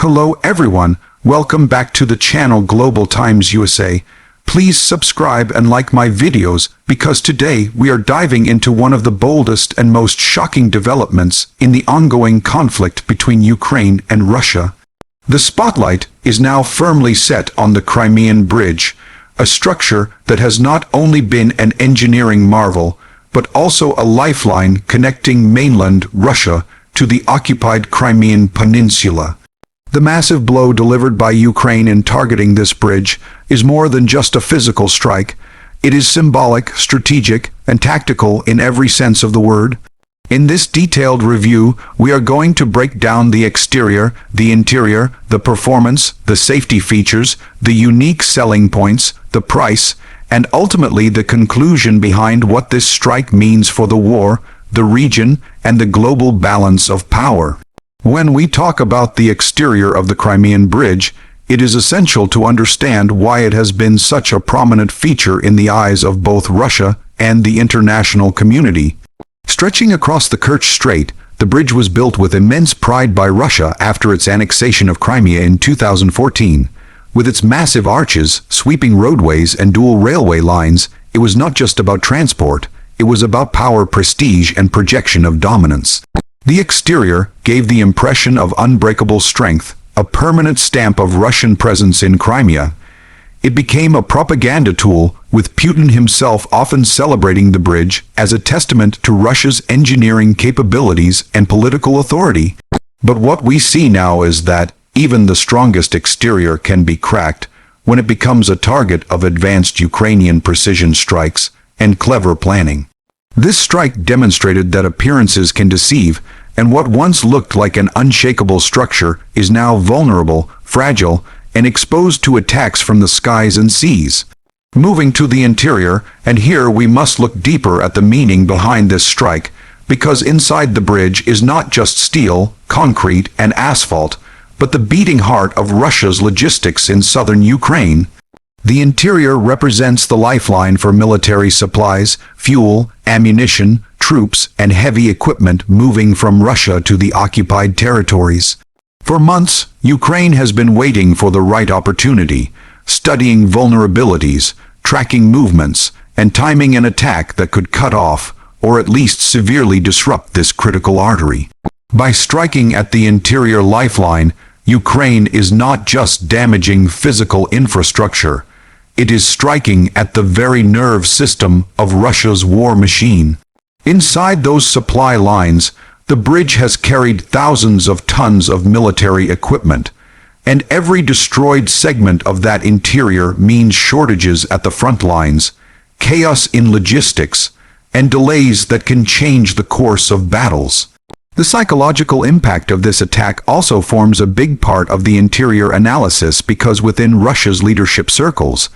Hello everyone, welcome back to the channel Global Times USA. Please subscribe and like my videos because today we are diving into one of the boldest and most shocking developments in the ongoing conflict between Ukraine and Russia. The spotlight is now firmly set on the Crimean Bridge, a structure that has not only been an engineering marvel, but also a lifeline connecting mainland Russia to the occupied Crimean Peninsula. The massive blow delivered by Ukraine in targeting this bridge is more than just a physical strike. It is symbolic, strategic, and tactical in every sense of the word. In this detailed review, we are going to break down the exterior, the interior, the performance, the safety features, the unique selling points, the price, and ultimately the conclusion behind what this strike means for the war, the region, and the global balance of power. When we talk about the exterior of the Crimean Bridge, it is essential to understand why it has been such a prominent feature in the eyes of both Russia and the international community. Stretching across the Kerch Strait, the bridge was built with immense pride by Russia after its annexation of Crimea in 2014. With its massive arches, sweeping roadways, and dual railway lines, it was not just about transport, it was about power, prestige, and projection of dominance. The exterior gave the impression of unbreakable strength, a permanent stamp of Russian presence in Crimea. It became a propaganda tool, with Putin himself often celebrating the bridge as a testament to Russia's engineering capabilities and political authority. But what we see now is that even the strongest exterior can be cracked when it becomes a target of advanced Ukrainian precision strikes and clever planning. This strike demonstrated that appearances can deceive, and what once looked like an unshakable structure is now vulnerable, fragile, and exposed to attacks from the skies and seas. Moving to the interior, and here we must look deeper at the meaning behind this strike, because inside the bridge is not just steel, concrete, and asphalt, but the beating heart of Russia's logistics in southern Ukraine. The interior represents the lifeline for military supplies, fuel, ammunition, troops, and heavy equipment moving from Russia to the occupied territories. For months, Ukraine has been waiting for the right opportunity, studying vulnerabilities, tracking movements, and timing an attack that could cut off, or at least severely disrupt this critical artery. By striking at the interior lifeline, Ukraine is not just damaging physical infrastructure, it is striking at the very nerve system of Russia's war machine. Inside those supply lines, the bridge has carried thousands of tons of military equipment, and every destroyed segment of that interior means shortages at the front lines, chaos in logistics, and delays that can change the course of battles. The psychological impact of this attack also forms a big part of the interior analysis because within Russia's leadership circles,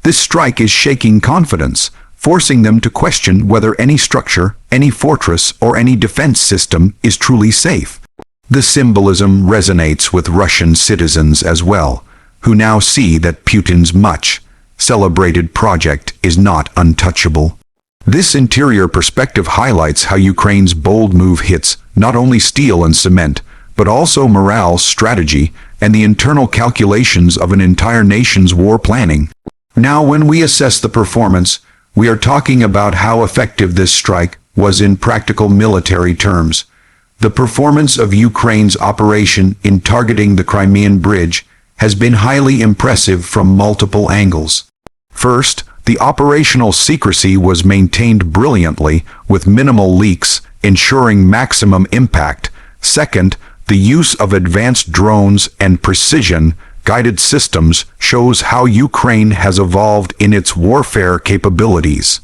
this strike is shaking confidence, forcing them to question whether any structure, any fortress, or any defense system is truly safe. The symbolism resonates with Russian citizens as well, who now see that Putin's much celebrated project is not untouchable. This interior perspective highlights how Ukraine's bold move hits not only steel and cement, but also morale, strategy, and the internal calculations of an entire nation's war planning. Now, when we assess the performance, we are talking about how effective this strike was in practical military terms. The performance of Ukraine's operation in targeting the Crimean Bridge has been highly impressive from multiple angles. First, the operational secrecy was maintained brilliantly, with minimal leaks, ensuring maximum impact. Second, the use of advanced drones and precision-guided systems shows how Ukraine has evolved in its warfare capabilities.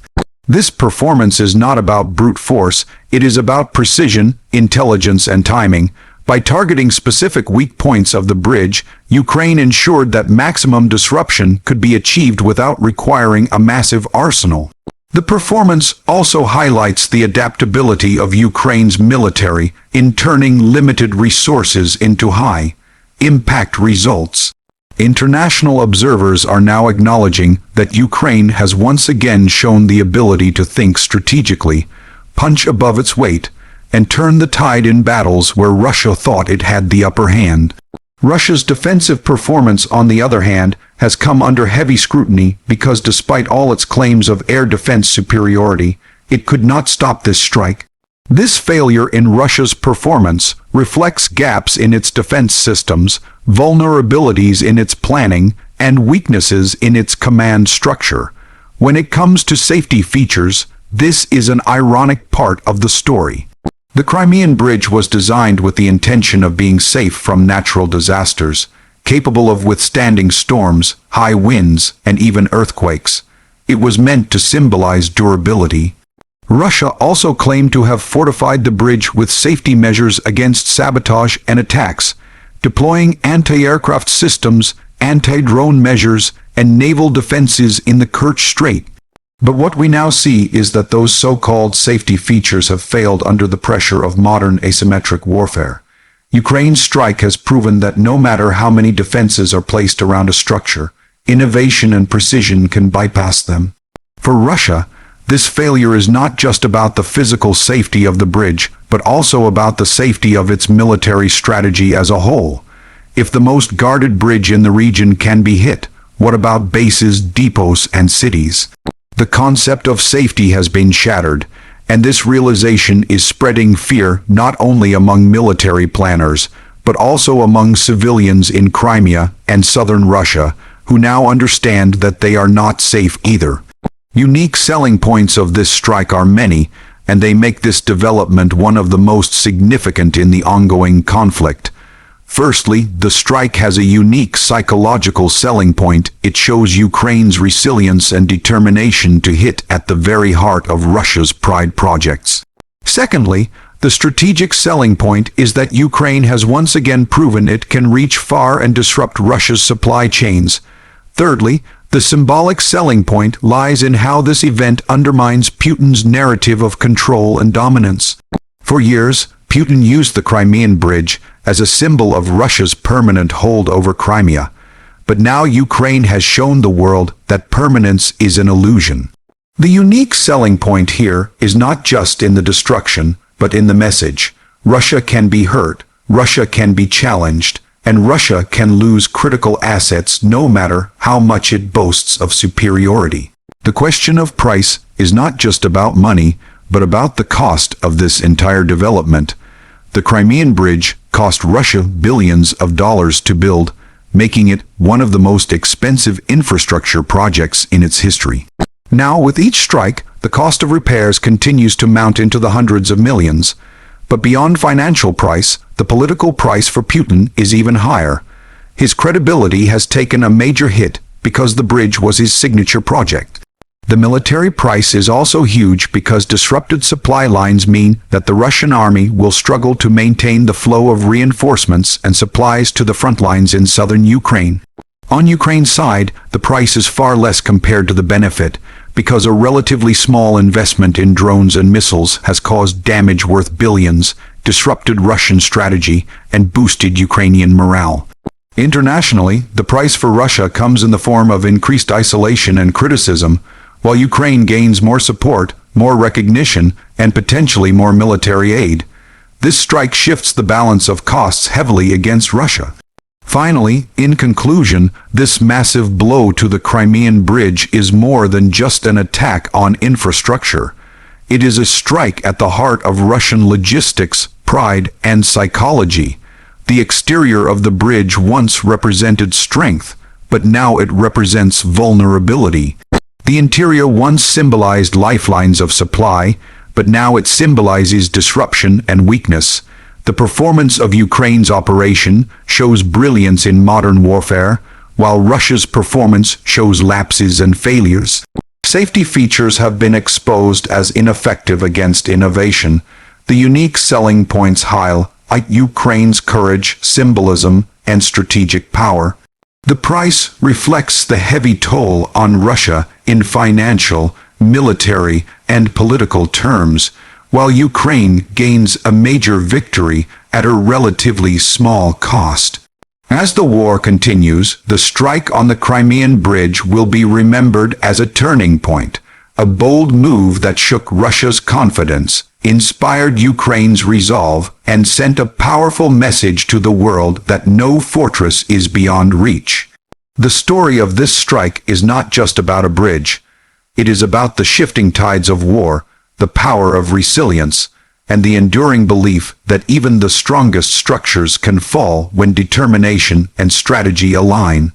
This performance is not about brute force, it is about precision, intelligence, and timing. By targeting specific weak points of the bridge, Ukraine ensured that maximum disruption could be achieved without requiring a massive arsenal. The performance also highlights the adaptability of Ukraine's military in turning limited resources into high-impact results. International observers are now acknowledging that Ukraine has once again shown the ability to think strategically, punch above its weight, and turn the tide in battles where Russia thought it had the upper hand. Russia's defensive performance, on the other hand, has come under heavy scrutiny because despite all its claims of air defense superiority, it could not stop this strike. This failure in Russia's performance reflects gaps in its defense systems, vulnerabilities in its planning, and weaknesses in its command structure. When it comes to safety features, this is an ironic part of the story. The Crimean Bridge was designed with the intention of being safe from natural disasters, capable of withstanding storms, high winds, and even earthquakes. It was meant to symbolize durability. Russia also claimed to have fortified the bridge with safety measures against sabotage and attacks, deploying anti-aircraft systems, anti-drone measures, and naval defenses in the Kerch Strait. But what we now see is that those so-called safety features have failed under the pressure of modern asymmetric warfare. Ukraine's strike has proven that no matter how many defenses are placed around a structure, innovation and precision can bypass them. For Russia, this failure is not just about the physical safety of the bridge, but also about the safety of its military strategy as a whole. If the most guarded bridge in the region can be hit, what about bases, depots, and cities? The concept of safety has been shattered, and this realization is spreading fear not only among military planners, but also among civilians in Crimea and southern Russia, who now understand that they are not safe either. Unique selling points of this strike are many, and they make this development one of the most significant in the ongoing conflict. Firstly, the strike has a unique psychological selling point. It shows Ukraine's resilience and determination to hit at the very heart of Russia's pride projects. Secondly, the strategic selling point is that Ukraine has once again proven it can reach far and disrupt Russia's supply chains. Thirdly, the symbolic selling point lies in how this event undermines Putin's narrative of control and dominance. For years, Putin used the Crimean Bridge as a symbol of Russia's permanent hold over Crimea. But now Ukraine has shown the world that permanence is an illusion. The unique selling point here is not just in the destruction, but in the message. Russia can be hurt, Russia can be challenged, and Russia can lose critical assets no matter how much it boasts of superiority. The question of price is not just about money, but about the cost of this entire development. The Crimean Bridge cost Russia billions of dollars to build, making it one of the most expensive infrastructure projects in its history. Now, with each strike, the cost of repairs continues to mount into the hundreds of millions. But beyond financial price, the political price for Putin is even higher. His credibility has taken a major hit because the bridge was his signature project. The military price is also huge because disrupted supply lines mean that the Russian army will struggle to maintain the flow of reinforcements and supplies to the front lines in southern Ukraine. On Ukraine's side, the price is far less compared to the benefit, because a relatively small investment in drones and missiles has caused damage worth billions, disrupted Russian strategy, and boosted Ukrainian morale. Internationally, the price for Russia comes in the form of increased isolation and criticism, while Ukraine gains more support, more recognition, and potentially more military aid. This strike shifts the balance of costs heavily against Russia. Finally, in conclusion, this massive blow to the Crimean Bridge is more than just an attack on infrastructure. It is a strike at the heart of Russian logistics, pride, and psychology. The exterior of the bridge once represented strength, but now it represents vulnerability. The interior once symbolized lifelines of supply, but now it symbolizes disruption and weakness. The performance of Ukraine's operation shows brilliance in modern warfare, while Russia's performance shows lapses and failures. Safety features have been exposed as ineffective against innovation. The unique selling points highlight Ukraine's courage, symbolism, and strategic power. The price reflects the heavy toll on Russia in financial, military, and political terms, while Ukraine gains a major victory at a relatively small cost. As the war continues, the strike on the Crimean Bridge will be remembered as a turning point, A bold move that shook Russia's confidence, inspired Ukraine's resolve, and sent a powerful message to the world that no fortress is beyond reach. The story of this strike is not just about a bridge. It is about the shifting tides of war, the power of resilience, and the enduring belief that even the strongest structures can fall when determination and strategy align.